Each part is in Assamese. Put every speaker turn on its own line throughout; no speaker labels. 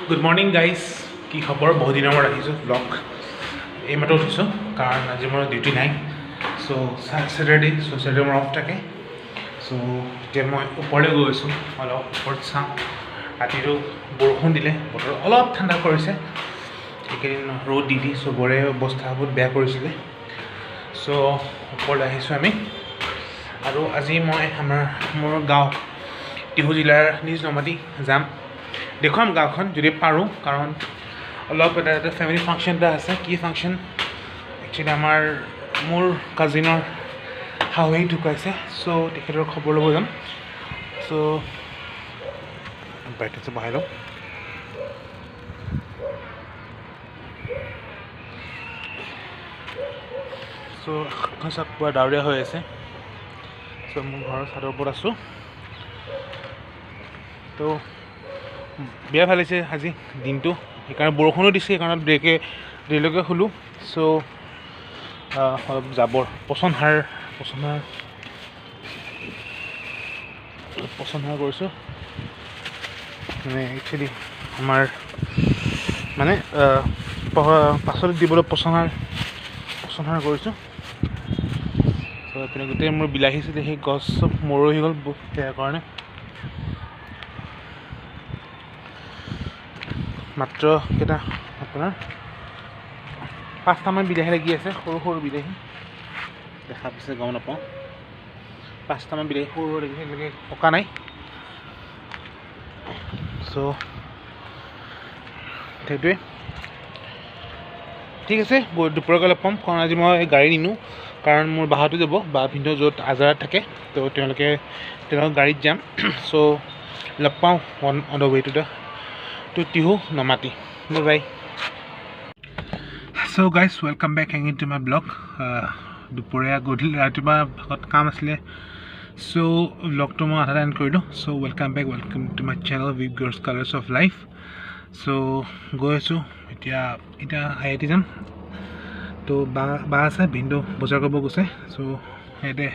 গুড মৰ্ণিং গাইজ, কি খবৰ? বহুত দিনৰ মূৰত আহিছোঁ ব্লগ। এইমাত্ৰ উঠিছোঁ কাৰণ আজি মোৰ ডিউটি নাই। ছেটাৰডে মোৰ অফ থাকে। এতিয়া মই ওপৰলৈ গৈ আছোঁ, অলপ ওপৰত চাওঁ। ৰাতিটো বৰষুণ দিলে, বতৰ অলপ ঠাণ্ডা কৰিছে। এইকেইদিন ৰ'দ দি চবৰে অৱস্থা বহুত বেয়া কৰিছিলে। ওপৰলৈ আহিছোঁ আমি। আৰু আজি মই মোৰ গাঁও টিহু জিলাৰ নিজ নমাটি যাম। দেখুৱাম গাঁওখন যদি পাৰোঁ, কাৰণ অলপ এটা ফেমিলি ফাংচন এটা আছে। কি ফাংচন? একচুৱেলি মোৰ কাজিনৰ শাহুৱেক ঢুকাইছে, তেখেতৰ খবৰ ল'ব যাম। ব্ৰাইটনেছটো বঢ়াই লওঁ। পুৰা ডাৱৰীয়া হৈ আছে। মোৰ ঘৰৰ ছাদৰ ওপৰত আছোঁ। বেয়া ভাল লাগিছে আজি দিনটো, সেইকাৰণে বৰষুণো দিছে, সেইকাৰণে দেৰিলৈকে শুলোঁ। অলপ জাবৰ পচন সাৰ কৰিছোঁ। একচুৱেলি আমাৰ পাচলিত দিবলৈ পচন সাৰ কৰিছোঁ। এইপিনে গোটেই মোৰ বিলাহী চিলাহী গছ চব মৰহি গ'ল সেয়াৰ কাৰণে। মাত্ৰ আপোনাৰ 5টামান বিলাহী লাগি আছে, সৰু সৰু বিলাহী দেখা পাইছে, গম নাপাওঁ। 5টামান বিলাহী সৰু সৰু লাগি এতিয়ালৈকে পকা নাই। সেইটোৱে ঠিক আছে। দুপৰীয়াকৈ লগ পাম, কাৰণ আজি মই গাড়ী নিনো, কাৰণ মোৰ বাহঁতো যাব। ভিনদেউ য'ত আজাৰত থাকে, তেওঁলোকৰ গাড়ীত যাম। লগ পাওঁ on the way to Tihu নমাটি। Bye. Guys, welcome back again to my vlog. ৰাতিপুৱা ভাগত কাম আছিলে, ব্লগটো মই আধাতে এণ্ড কৰিলোঁ। Welcome to my channel with girls colours of life. গৈ আছোঁ এতিয়া IIT যাম। বা আছে, ভিনদেউ বজাৰ কৰিব গৈছে। সেইতে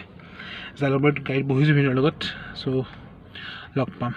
জালুকবাৰীত গাড়ীত বহিছোঁ ভিনদেউৰ লগত। লগ পাম।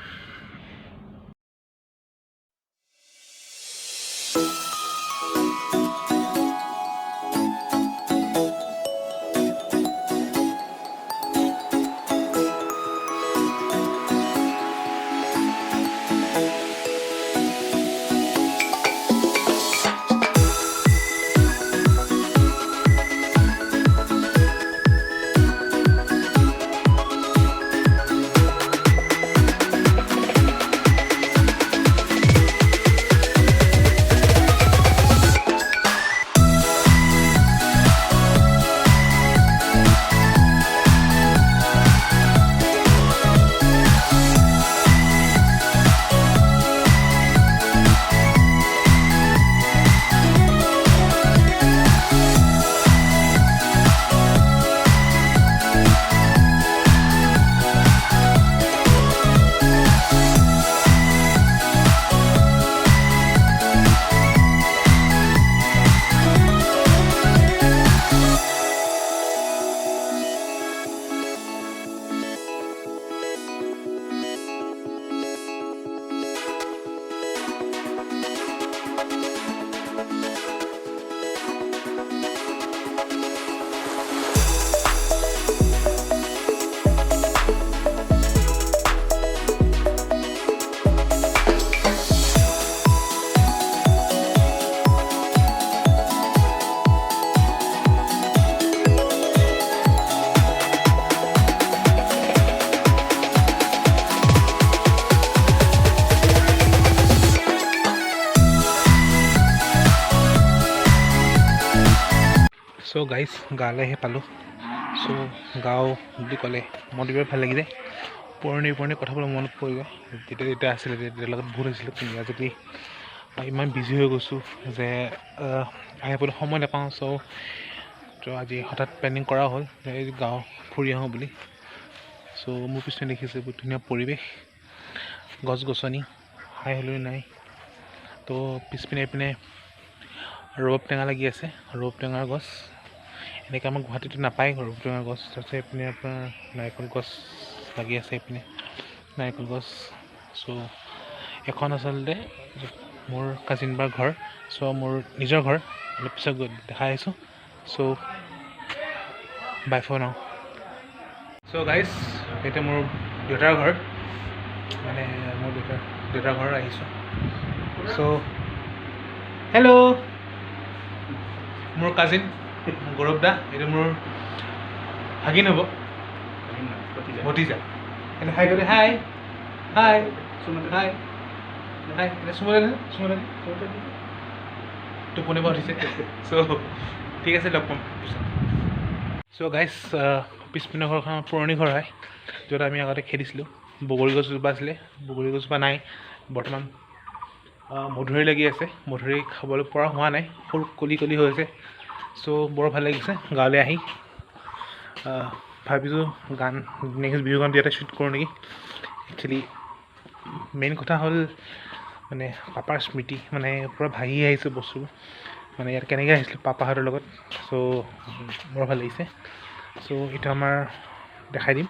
গাইজ, গাঁৱলৈ আহি পালোঁ। গাঁও বুলি ক'লে মনটো বিৰাট ভাল লাগি যায়। পুৰণি কথাবোৰ মনত পৰি যায়। যেতিয়া আছিলে, তেতিয়া লগত বহুত হৈছিলোঁ। কিন্তু আজিকালি ইমান বিজি হৈ গৈছোঁ যে আহিবলৈ সময় নাপাওঁ। আজি হঠাৎ প্লেনিং কৰা হ'ল যে গাঁও ফুৰি আহোঁ বুলি। মোৰ পিছনে দেখিছে বহুত ধুনীয়া পৰিৱেশ, গছ গছনি, হাই হলৰি নাই। পিছপিনে ৰবাব টেঙা লাগি আছে, ৰবাব টেঙাৰ গছ। এনেকৈ আমাৰ গুৱাহাটীতো নাপায় ৰবাব টেঙাৰ গছ। তাৰপিছত এইপিনে আপোনাৰ নাৰিকল গছ লাগি আছে, এইপিনে নাৰিকল গছ। এখন আচলতে মোৰ কাজিন বাৰ ঘৰ। চ' মোৰ নিজৰ ঘৰ অলপ পিছত দেখাই আহিছোঁ। চ' বাই ফৰ নাও। চ' গাইজ এতিয়া মোৰ দেউতাৰ ঘৰ, মানে মোৰ দেউতাৰ ঘৰ আহিছোঁ। চ' হেল্ল', মোৰ কাজিন গৌৰৱ দা, এইটো মোৰ ভাগিন হ'ব, ভতিজা। এনে হাই কৰি হাই হাই হাই হাই, এনে চুমলে টোপনি পৰা উঠিছে। চ' ঠিক আছে, লগ পাম পিছত। চ' গাইজ পিছপিনৰ ঘৰখন পুৰণি ঘৰ হয়, য'ত আমি আগতে খেলিছিলোঁ। বগৰী গছজোপা আছিলে, বগৰী গছজোপা নাই বৰ্তমান। মধুৰি লাগি আছে, মধুৰি খাবলৈ পৰা হোৱা নাই, ফুল কলি কলি হৈ আছে। চ' বৰ ভাল লাগিছে গাঁৱলৈ আহি। ভাবিছোঁ নেক্সট বিহু গানটো ইয়াতে শ্বুট কৰোঁ নেকি। একচুৱেলি মেইন কথা হ'ল মানে পাপাৰ স্মৃতি, মানে পূৰা ভাহি আহিছে বস্তুবোৰ, মানে ইয়াত কেনেকৈ আহিছিলোঁ পাপাহঁতৰ লগত। চ' বৰ ভাল লাগিছে। চ' এইটো আমাৰ দেখাই দিম,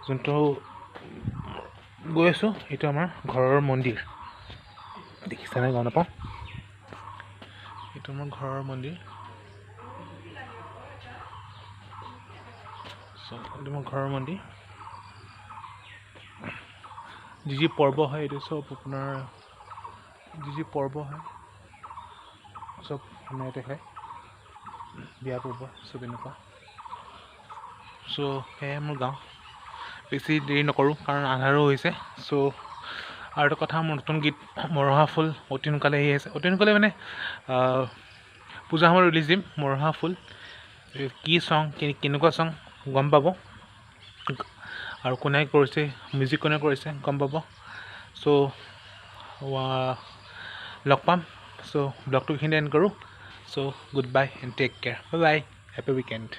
যোনটো গৈ আছোঁ এইটো আমাৰ ঘৰৰ মন্দিৰ। দেখিছেনে গম নাপাওঁ, এইটো আমাৰ ঘৰৰ মন্দিৰ। এইটো মোৰ ঘৰৰ মন্দিৰ। যি পৰ্ব হয় এইটো চব আপোনাৰ, যি পৰ্ব হয় চব আমাৰ ইয়াতে হয়, বিয়া পৰ্ব চব এনেকুৱা। চ' সেয়াই মোৰ গাঁও। বেছি দেৰি নকৰোঁ কাৰণ আন্ধাৰো হৈছে। চ' আৰু এটা কথা, মোৰ নতুন গীত মৰহা ফুল অতি সোনকালে আহি আছে। অতি সোনকালে মানে পূজা সময়ত ৰিলিজ দিম। মৰহা ফুল কি চং, কেনেকুৱা চং গম পাব, আৰু কোনে কৰিছে, মিউজিক কোনে কৰিছে গম পাব। চ' লগ পাম। চ' ব্লগটো এইখিনিতে এণ্ড কৰোঁ। So' good bye and take care, bye bye, happy weekend.